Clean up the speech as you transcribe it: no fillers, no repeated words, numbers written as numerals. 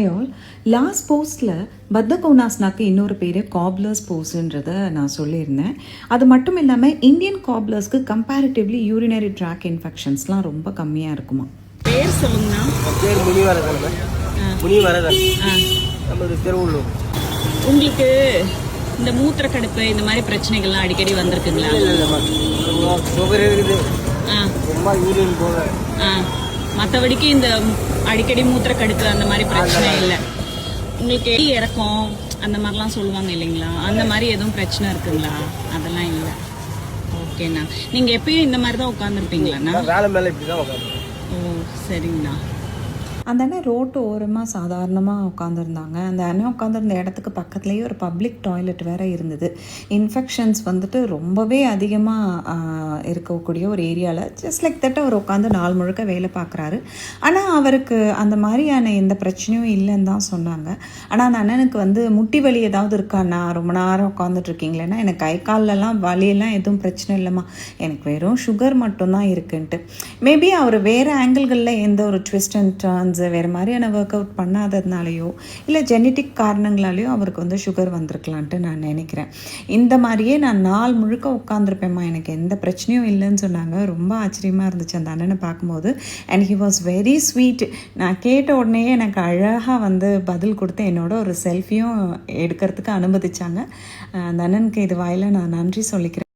All last போஸ்ட்டில் பத்தகோனாஸ்னாக்கு இன்னொரு பேர் காப்லர்ஸ் போஸ்ன்றதை நான் சொல்லியிருந்தேன். அது மட்டும் இல்லாமல் இந்தியன் காப்லர்ஸ்க்கு கம்பேரிட்டிவ்லி யூரினரி ட்ராக் இன்ஃபெக்ஷன்ஸ்லாம் ரொம்ப கம்மியாக இருக்குமா. பேர் சொல்லுங்கண்ணா. பேர் முனிவரகன். முனிவரகன் நமது திருவள்ளூர். உங்களுக்கு இந்த மூத்திர கடுப்பு இந்த மாதிரி பிரச்சனைகள்லாம் அடிக்கடி வந்திருக்குங்களா? இல்லைம்மா, சுகர் இருக்குது, ரொம்ப யூரின் போக. மற்றபடிக்கு இந்த அடிக்கடி மூத்திர கடுப்பு அந்த மாதிரி பிரச்சனை இல்லை. உங்களுக்கு இறக்கம் அந்த மாதிரிலாம் சொல்லுவாங்க இல்லைங்களா? அந்த மாதிரி எதுவும் பிரச்சனை இருக்குங்களா? அதெல்லாம் இல்லை. ஓகேண்ணா. நீங்கள் எப்பயும் இந்த மாதிரி தான் உட்காந்துருப்பீங்களாண்ணா? வேலை மேலே இப்படி தான் உட்காந்து. ஓ சரிங்கண்ணா. அந்த அண்ணன் ரோட்டு ஓரமாக சாதாரணமாக உட்காந்துருந்தாங்க. அந்த அண்ணன் உட்காந்துருந்த இடத்துக்கு பக்கத்துலேயே ஒரு பப்ளிக் டாய்லெட் வேறு இருந்தது. இன்ஃபெக்ஷன்ஸ் வந்துட்டு ரொம்பவே அதிகமாக இருக்கக்கூடிய ஒரு ஏரியாவில் ஜஸ்ட் லைக் தட் அவர் உட்காந்து நாள் முழுக்க வேலை பார்க்குறாரு. ஆனால் அவருக்கு அந்த மாதிரியான எந்த பிரச்சனையும் இல்லைன்னு தான் சொன்னாங்க. ஆனால் அந்த அண்ணனுக்கு வந்து முட்டி வலி ஏதாவது இருக்காண்ணா, ரொம்ப நேரம் உட்காந்துட்ருக்கீங்களேன்னா, எனக்கு கை கால்லலாம் வலியெல்லாம் எதுவும் பிரச்சனை இல்லைம்மா, எனக்கு வெறும் சுகர் மட்டும்தான் இருக்குன்ட்டு. மேபி அவர் வேறு ஆங்கிள்களில் எந்த ஒரு ட்விஸ்ட் அண்ட் டர்ன்ஸ் வேறு மாதிரியான ஒர்க் அவுட் பண்ணாததுனாலையோ இல்லை ஜெனட்டிக் காரணங்களாலேயோ அவருக்கு வந்து சுகர் வந்திருக்கலான்ட்டு நான் நினைக்கிறேன். இந்த மாதிரியே நான் நாள் முழுக்க உட்காந்துருப்பேம்மா, எனக்கு எந்த பிரச்சனையும் இல்லைன்னு சொன்னாங்க. ரொம்ப ஆச்சரியமாக இருந்துச்சு அந்த அண்ணனை பார்க்கும்போது. And he was very sweet. நான் கேட்ட உடனே எனக்கு அழகாக வந்து பதில் கொடுத்து என்னோட ஒரு செல்ஃபியும் எடுக்கிறதுக்கு அனுமதிச்சாங்க. அந்த அண்ணனுக்கு இது வாயில நான் நன்றி சொல்லிக்கிறேன்.